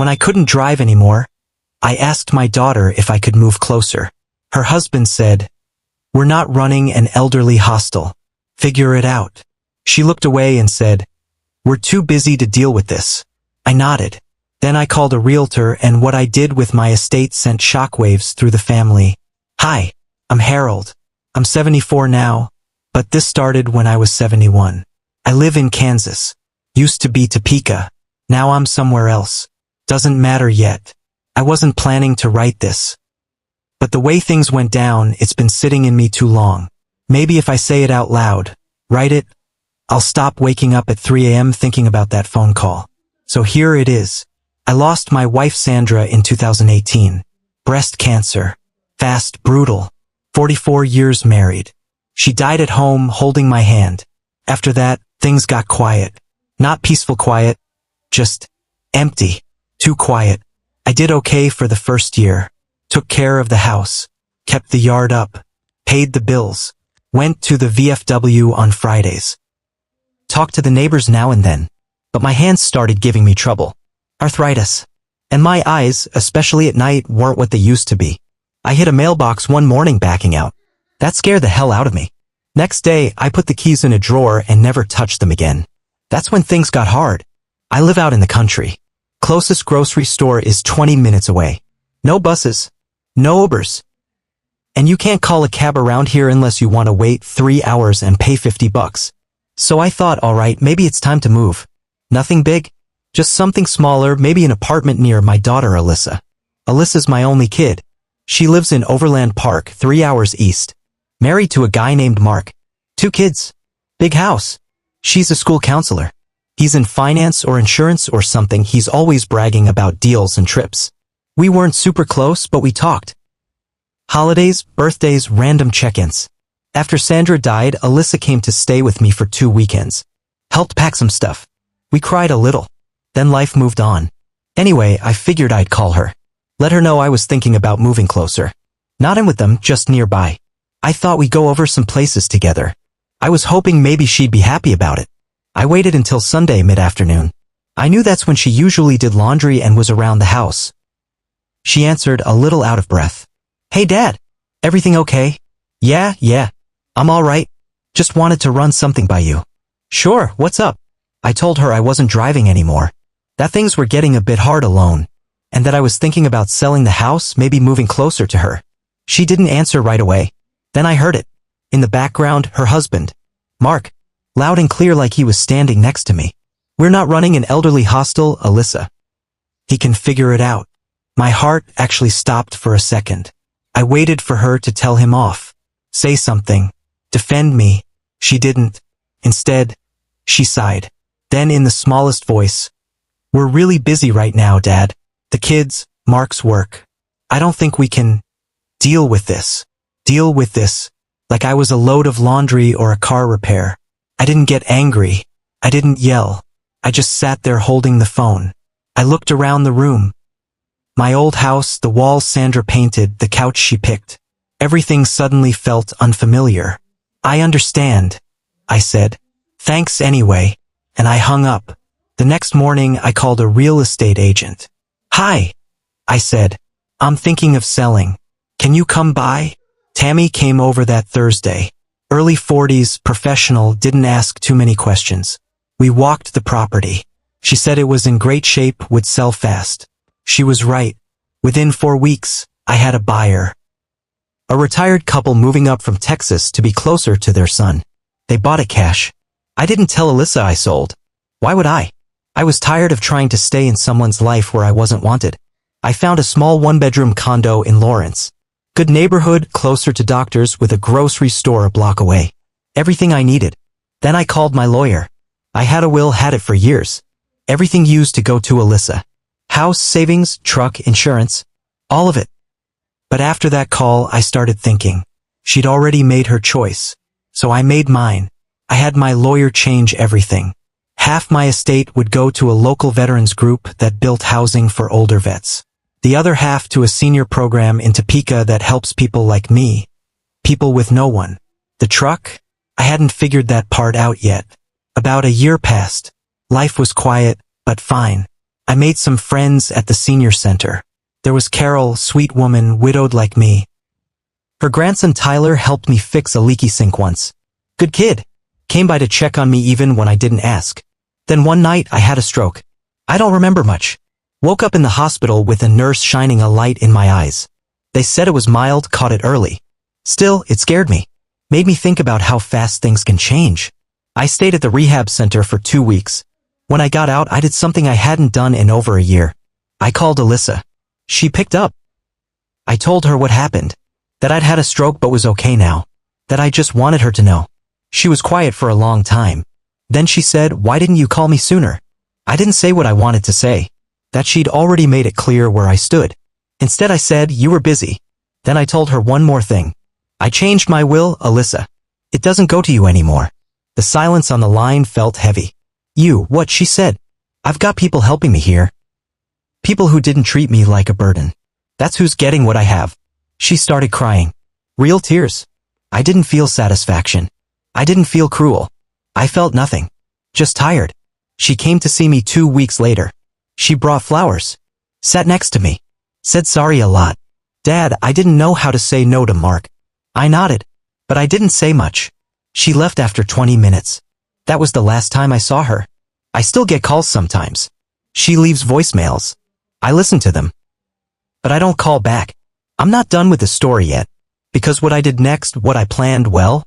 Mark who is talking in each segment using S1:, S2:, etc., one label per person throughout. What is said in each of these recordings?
S1: When I couldn't drive anymore, I asked my daughter if I could move closer. Her husband said, "We're not running an elderly hostel. Figure it out." She looked away and said, "We're too busy to deal with this." I nodded. Then I called a realtor, and what I did with my estate sent shockwaves through the family. "Hi, I'm Harold. I'm 74 now, but this started when I was 71. I live in Kansas. Used to be Topeka. Now I'm somewhere else. Doesn't matter yet. I wasn't planning to write this. But the way things went down, it's been sitting in me too long. Maybe if I say it out loud, write it, I'll stop waking up at 3 a.m. thinking about that phone call. So here it is. I lost my wife Sandra in 2018. Breast cancer. Fast, brutal. 44 years married. She died at home holding my hand. After that, things got quiet. Not peaceful quiet, just empty. Too quiet. I did okay for the first year. Took care of the house. Kept the yard up. Paid the bills. Went to the VFW on Fridays. Talked to the neighbors now and then. But my hands started giving me trouble. Arthritis. And my eyes, especially at night, weren't what they used to be. I hit a mailbox one morning backing out. That scared the hell out of me. Next day, I put the keys in a drawer and never touched them again. That's when things got hard. I live out in the country. Closest grocery store is 20 minutes away. No buses. No Ubers. And you can't call a cab around here unless you want to wait 3 hours and pay $50. So I thought, alright, maybe it's time to move. Nothing big. Just something smaller, maybe an apartment near my daughter Alyssa. Alyssa's my only kid. She lives in Overland Park, 3 hours east. Married to a guy named Mark. 2 kids. Big house. She's a school counselor. He's in finance or insurance or something. He's always bragging about deals and trips. We weren't super close, but we talked. Holidays, birthdays, random check-ins. After Sandra died, Alyssa came to stay with me for 2 weekends. Helped pack some stuff. We cried a little. Then life moved on. Anyway, I figured I'd call her. Let her know I was thinking about moving closer. Not in with them, just nearby. I thought we'd go over some places together. I was hoping maybe she'd be happy about it. I waited until Sunday mid-afternoon. I knew that's when she usually did laundry and was around the house. She answered, a little out of breath. "Hey Dad, everything okay?" Yeah, I'm alright. Just wanted to run something by you." "Sure, what's up?" I told her I wasn't driving anymore. That things were getting a bit hard alone. And that I was thinking about selling the house, maybe moving closer to her. She didn't answer right away. Then I heard it. In the background, her husband, Mark, loud and clear like he was standing next to me. "We're not running an elderly hostel, Alyssa. He can figure it out." My heart actually stopped for a second. I waited for her to tell him off. Say something. Defend me. She didn't. Instead, she sighed. Then in the smallest voice, "We're really busy right now, Dad. The kids, Mark's work. I don't think we can deal with this. Deal with this. Like I was a load of laundry or a car repair. I didn't get angry. I didn't yell. I just sat there holding the phone. I looked around the room. My old house, the walls Sandra painted, the couch she picked. Everything suddenly felt unfamiliar. "I understand," I said. "Thanks anyway." And I hung up. The next morning, I called a real estate agent. "Hi," I said. "I'm thinking of selling. Can you come by?" Tammy came over that Thursday. Early 40s, professional, didn't ask too many questions. We walked the property. She said it was in great shape, would sell fast. She was right. Within 4 weeks, I had a buyer. A retired couple moving up from Texas to be closer to their son. They bought it cash. I didn't tell Alyssa I sold. Why would I? I was tired of trying to stay in someone's life where I wasn't wanted. I found a small one-bedroom condo in Lawrence. Good neighborhood, closer to doctors, with a grocery store a block away. Everything I needed. Then I called my lawyer. I had a will, had it for years. Everything used to go to Alyssa. House, savings, truck, insurance. All of it. But after that call, I started thinking. She'd already made her choice. So I made mine. I had my lawyer change everything. Half my estate would go to a local veterans group that built housing for older vets. The other half to a senior program in Topeka that helps people like me. People with no one. The truck? I hadn't figured that part out yet. About a year passed. Life was quiet, but fine. I made some friends at the senior center. There was Carol, sweet woman, widowed like me. Her grandson Tyler helped me fix a leaky sink once. Good kid. Came by to check on me even when I didn't ask. Then one night I had a stroke. I don't remember much. Woke up in the hospital with a nurse shining a light in my eyes. They said it was mild, caught it early. Still, it scared me. Made me think about how fast things can change. I stayed at the rehab center for 2 weeks. When I got out, I did something I hadn't done in over a year. I called Alyssa. She picked up. I told her what happened. That I'd had a stroke but was okay now. That I just wanted her to know. She was quiet for a long time. Then she said, "Why didn't you call me sooner?" I didn't say what I wanted to say. That she'd already made it clear where I stood. Instead I said, "You were busy." Then I told her one more thing. I changed my will, Alyssa. It doesn't go to you anymore. The silence on the line felt heavy. You, what? She said. I've got people helping me here. People who didn't treat me like a burden. That's who's getting what I have. She started crying. Real tears. I didn't feel satisfaction. I didn't feel cruel. I felt nothing. Just tired. She came to see me 2 weeks later. She brought flowers. Sat next to me. Said sorry a lot. Dad, I didn't know how to say no to Mark. I nodded. But I didn't say much. She left after 20 minutes. That was the last time I saw her. I still get calls sometimes. She leaves voicemails. I listen to them. But I don't call back. I'm not done with the story yet. Because what I did next, what I planned, well,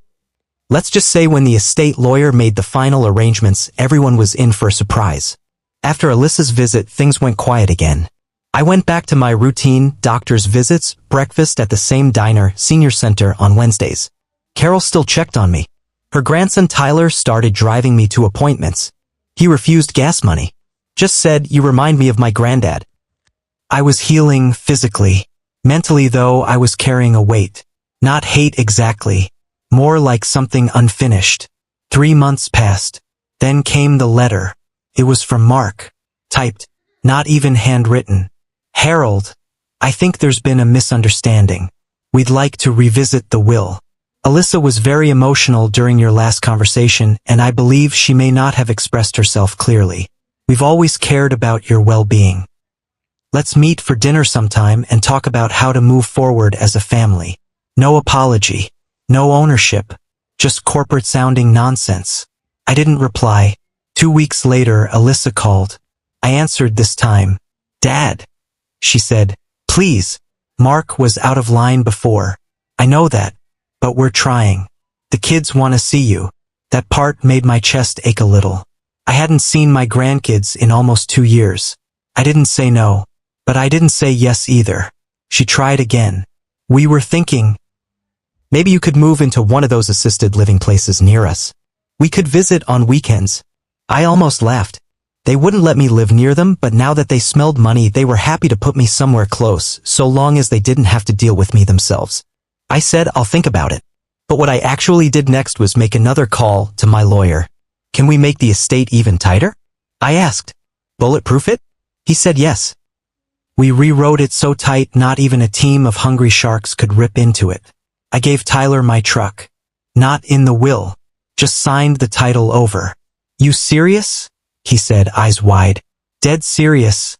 S1: let's just say when the estate lawyer made the final arrangements, everyone was in for a surprise. After Alyssa's visit, things went quiet again. I went back to my routine, doctor's visits, breakfast at the same diner, senior center on Wednesdays. Carol still checked on me. Her grandson Tyler started driving me to appointments. He refused gas money. Just said, "You remind me of my granddad." I was healing physically. Mentally, though, I was carrying a weight. Not hate exactly. More like something unfinished. 3 months passed. Then came the letter. It was from Mark. Typed. Not even handwritten. Harold, I think there's been a misunderstanding. We'd like to revisit the will. Alyssa was very emotional during your last conversation, and I believe she may not have expressed herself clearly. We've always cared about your well-being. Let's meet for dinner sometime and talk about how to move forward as a family. No apology. No ownership. Just corporate-sounding nonsense. I didn't reply. 2 weeks later, Alyssa called. I answered this time. Dad. She said, please. Mark was out of line before. I know that. But we're trying. The kids want to see you. That part made my chest ache a little. I hadn't seen my grandkids in almost 2 years. I didn't say no. But I didn't say yes either. She tried again. We were thinking, maybe you could move into one of those assisted living places near us. We could visit on weekends. I almost laughed. They wouldn't let me live near them, but now that they smelled money, they were happy to put me somewhere close, so long as they didn't have to deal with me themselves. I said, I'll think about it. But what I actually did next was make another call to my lawyer. Can we make the estate even tighter? I asked. Bulletproof it? He said yes. We rewrote it so tight not even a team of hungry sharks could rip into it. I gave Tyler my truck. Not in the will. Just signed the title over. You serious? He said, eyes wide. Dead serious.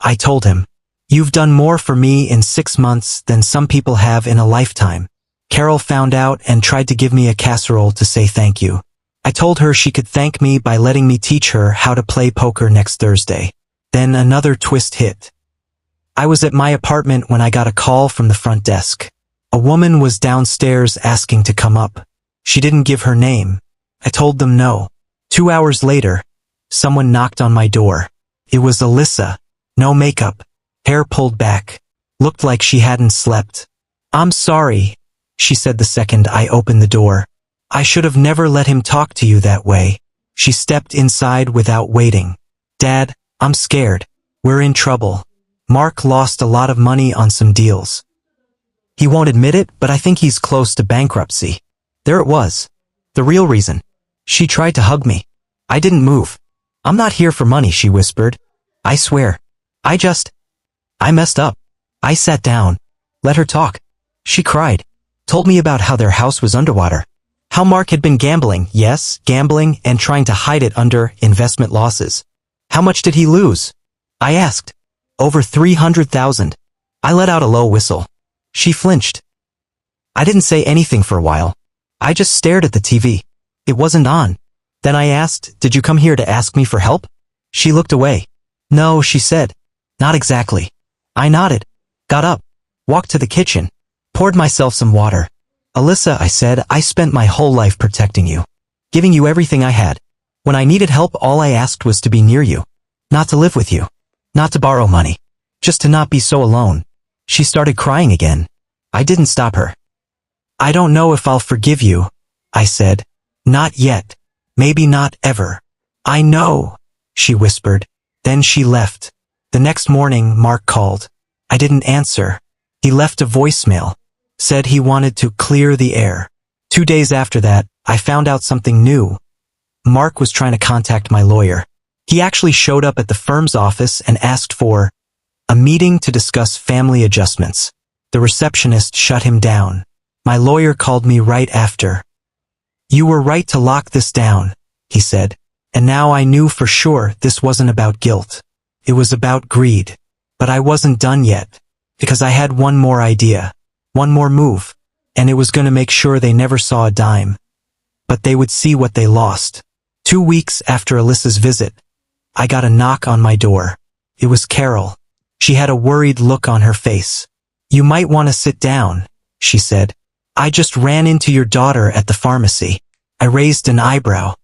S1: I told him. You've done more for me in 6 months than some people have in a lifetime. Carol found out and tried to give me a casserole to say thank you. I told her she could thank me by letting me teach her how to play poker next Thursday. Then another twist hit. I was at my apartment when I got a call from the front desk. A woman was downstairs asking to come up. She didn't give her name. I told them no. 2 hours later, someone knocked on my door. It was Alyssa. No makeup. Hair pulled back. Looked like she hadn't slept. I'm sorry, she said the second I opened the door. I should have never let him talk to you that way. She stepped inside without waiting. Dad, I'm scared. We're in trouble. Mark lost a lot of money on some deals. He won't admit it, but I think he's close to bankruptcy. There it was. The real reason. She tried to hug me. I didn't move. I'm not here for money, she whispered. I swear. I messed up. I sat down. Let her talk. She cried. Told me about how their house was underwater. How Mark had been gambling, yes, gambling, and trying to hide it under investment losses. How much did he lose? I asked. Over 300,000. I let out a low whistle. She flinched. I didn't say anything for a while. I just stared at the TV. It wasn't on. Then I asked, did you come here to ask me for help? She looked away. No, she said. Not exactly. I nodded. Got up. Walked to the kitchen. Poured myself some water. Alyssa, I said, I spent my whole life protecting you. Giving you everything I had. When I needed help, all I asked was to be near you. Not to live with you. Not to borrow money. Just to not be so alone. She started crying again. I didn't stop her. I don't know if I'll forgive you, I said. Not yet. Maybe not ever. I know, she whispered. Then she left. The next morning, Mark called. I didn't answer. He left a voicemail. Said he wanted to clear the air. 2 days after that, I found out something new. Mark was trying to contact my lawyer. He actually showed up at the firm's office and asked for a meeting to discuss family adjustments. The receptionist shut him down. My lawyer called me right after. You were right to lock this down, he said. And now I knew for sure this wasn't about guilt. It was about greed. But I wasn't done yet. Because I had one more idea. One more move. And it was going to make sure they never saw a dime. But they would see what they lost. 2 weeks after Alyssa's visit, I got a knock on my door. It was Carol. She had a worried look on her face. You might want to sit down, she said. I just ran into your daughter at the pharmacy. I raised an eyebrow.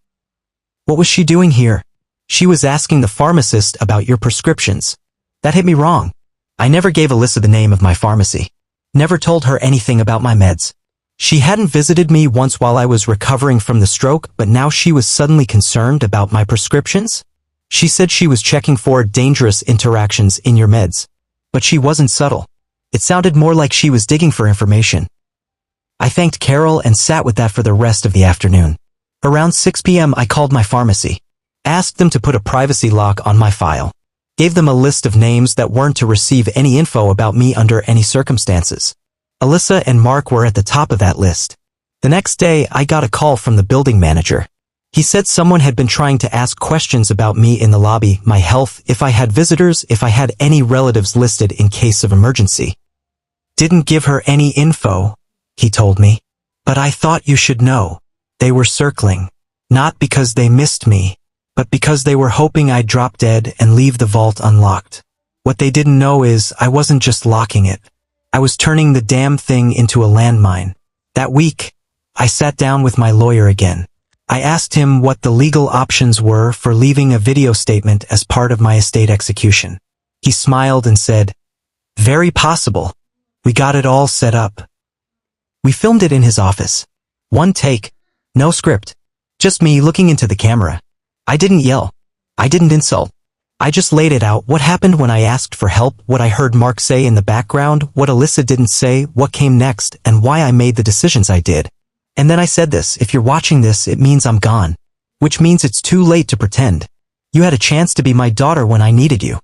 S1: What was she doing here? She was asking the pharmacist about your prescriptions. That hit me wrong. I never gave Alyssa the name of my pharmacy. Never told her anything about my meds. She hadn't visited me once while I was recovering from the stroke, but now she was suddenly concerned about my prescriptions? She said she was checking for dangerous interactions in your meds. But she wasn't subtle. It sounded more like she was digging for information. I thanked Carol and sat with that for the rest of the afternoon. Around 6 p.m. I called my pharmacy. Asked them to put a privacy lock on my file. Gave them a list of names that weren't to receive any info about me under any circumstances. Alyssa and Mark were at the top of that list. The next day, I got a call from the building manager. He said someone had been trying to ask questions about me in the lobby, my health, if I had visitors, if I had any relatives listed in case of emergency. Didn't give her any info, he told me. But I thought you should know. They were circling. Not because they missed me, but because they were hoping I'd drop dead and leave the vault unlocked. What they didn't know is I wasn't just locking it. I was turning the damn thing into a landmine. That week, I sat down with my lawyer again. I asked him what the legal options were for leaving a video statement as part of my estate execution. He smiled and said, "Very possible. We got it all set up." We filmed it in his office. One take. No script. Just me looking into the camera. I didn't yell. I didn't insult. I just laid it out, what happened when I asked for help, what I heard Mark say in the background, what Alyssa didn't say, what came next, and why I made the decisions I did. And then I said this, if you're watching this, it means I'm gone. Which means it's too late to pretend. You had a chance to be my daughter when I needed you.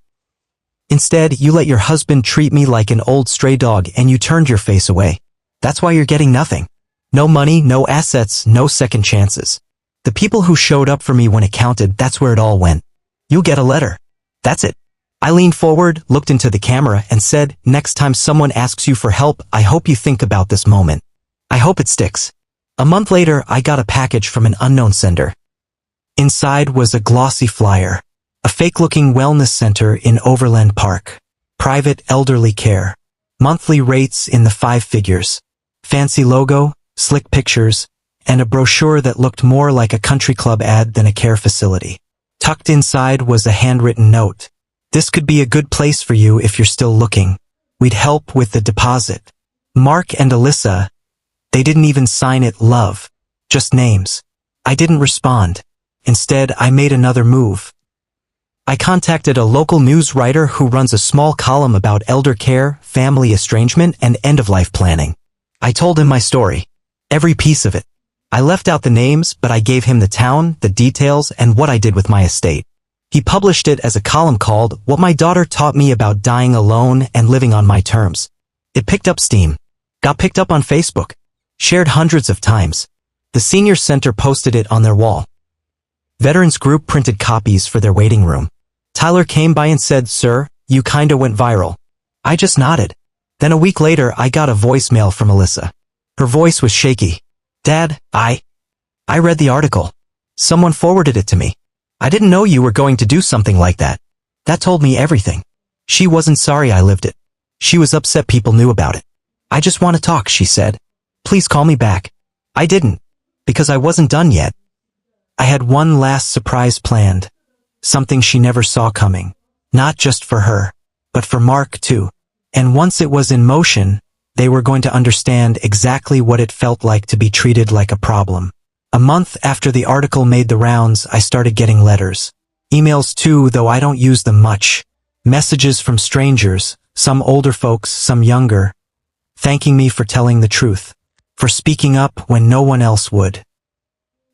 S1: Instead, you let your husband treat me like an old stray dog and you turned your face away. That's why you're getting nothing. No money, no assets, no second chances. The people who showed up for me when it counted, that's where it all went. You'll get a letter. That's it. I leaned forward, looked into the camera, and said, next time someone asks you for help, I hope you think about this moment. I hope it sticks. A month later, I got a package from an unknown sender. Inside was a glossy flyer. A fake-looking wellness center in Overland Park. Private elderly care. Monthly rates in the 5 figures. Fancy logo, slick pictures, and a brochure that looked more like a country club ad than a care facility. Tucked inside was a handwritten note. This could be a good place for you if you're still looking. We'd help with the deposit. Mark and Alyssa, they didn't even sign it love. Just names. I didn't respond. Instead, I made another move. I contacted a local news writer who runs a small column about elder care, family estrangement, and end-of-life planning. I told him my story. Every piece of it. I left out the names, but I gave him the town, the details, and what I did with my estate. He published it as a column called What My Daughter Taught Me About Dying Alone and Living on My Terms. It picked up steam. Got picked up on Facebook. Shared hundreds of times. The senior center posted it on their wall. Veterans Group printed copies for their waiting room. Tyler came by and said, "Sir, you kinda went viral." I just nodded. Then a week later, I got a voicemail from Alyssa. Her voice was shaky. "Dad, I read the article. Someone forwarded it to me. I didn't know you were going to do something like that. That told me everything." She wasn't sorry I lived it. She was upset people knew about it. "I just want to talk," she said. "Please call me back." I didn't, because I wasn't done yet. I had one last surprise planned. Something she never saw coming. Not just for her, but for Mark too. And once it was in motion, they were going to understand exactly what it felt like to be treated like a problem. A month after the article made the rounds, I started getting letters. Emails too, though I don't use them much. Messages from strangers, some older folks, some younger, thanking me for telling the truth, for speaking up when no one else would.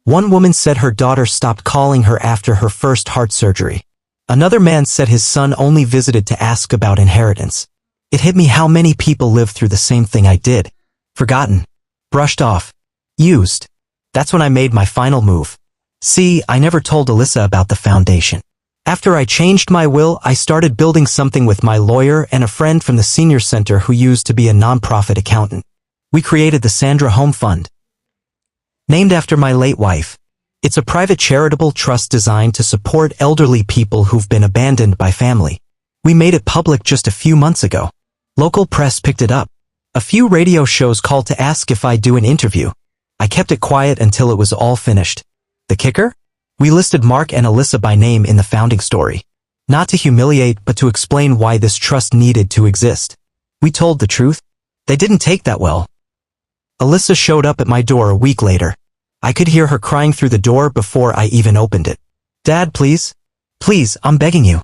S1: One woman said her daughter stopped calling her after her first heart surgery. Another man said his son only visited to ask about inheritance. It hit me how many people live through the same thing I did. Forgotten, brushed off, used. That's when I made my final move. See, I never told Alyssa about the foundation. After I changed my will, I started building something with my lawyer and a friend from the senior center who used to be a nonprofit accountant. We created the Sandra Home Fund, named after my late wife. It's a private charitable trust designed to support elderly people who've been abandoned by family. We made it public just a few months ago. Local press picked it up. A few radio shows called to ask if I'd do an interview. I kept it quiet until it was all finished. The kicker? We listed Mark and Alyssa by name in the founding story. Not to humiliate, but to explain why this trust needed to exist. We told the truth. They didn't take that well. Alyssa showed up at my door a week later. I could hear her crying through the door before I even opened it. "Dad, please. Please, I'm begging you.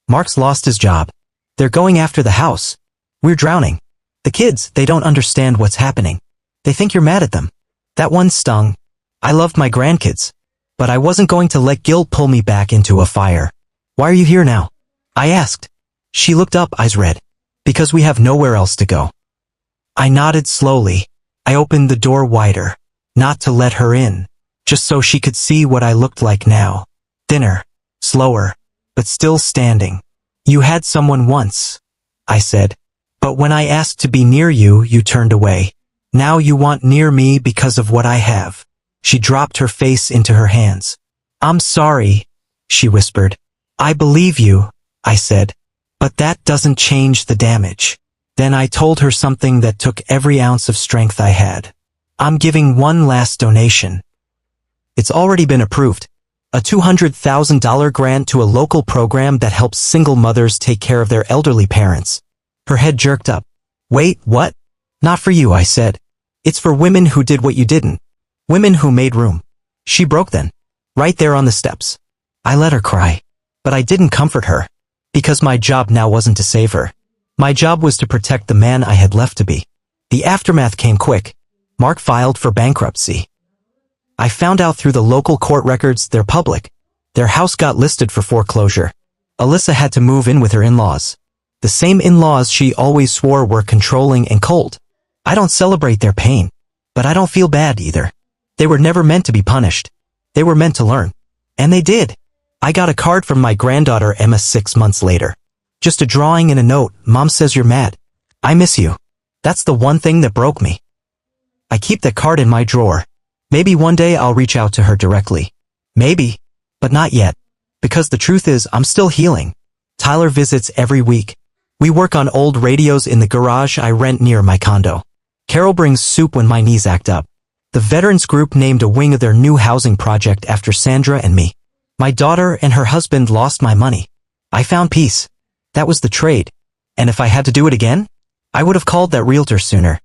S1: Mark's lost his job. They're going after the house. We're drowning. The kids, they don't understand what's happening. They think you're mad at them." That one stung. I loved my grandkids. But I wasn't going to let guilt pull me back into a fire. "Why are you here now?" I asked. She looked up, eyes red. "Because we have nowhere else to go." I nodded slowly. I opened the door wider. Not to let her in. Just so she could see what I looked like now. Thinner. Slower. But still standing. "You had someone once," I said. "But when I asked to be near you, you turned away. Now you want near me because of what I have." She dropped her face into her hands. "I'm sorry," she whispered. "I believe you," I said. "But that doesn't change the damage." Then I told her something that took every ounce of strength I had. "I'm giving one last donation. It's already been approved. A $200,000 grant to a local program that helps single mothers take care of their elderly parents." Her head jerked up. "Wait, what?" "Not for you," I said. "It's for women who did what you didn't. Women who made room." She broke then. Right there on the steps. I let her cry. But I didn't comfort her. Because my job now wasn't to save her. My job was to protect the man I had left to be. The aftermath came quick. Mark filed for bankruptcy. I found out through the local court records they're public. Their house got listed for foreclosure. Alyssa had to move in with her in-laws. The same in-laws she always swore were controlling and cold. I don't celebrate their pain. But I don't feel bad either. They were never meant to be punished. They were meant to learn. And they did. I got a card from my granddaughter Emma 6 months later. Just a drawing and a note. "Mom says you're mad. I miss you." That's the one thing that broke me. I keep that card in my drawer. Maybe one day I'll reach out to her directly. Maybe. But not yet. Because the truth is, I'm still healing. Tyler visits every week. We work on old radios in the garage I rent near my condo. Carol brings soup when my knees act up. The veterans group named a wing of their new housing project after Sandra and me. My daughter and her husband lost my money. I found peace. That was the trade. And if I had to do it again, I would have called that realtor sooner.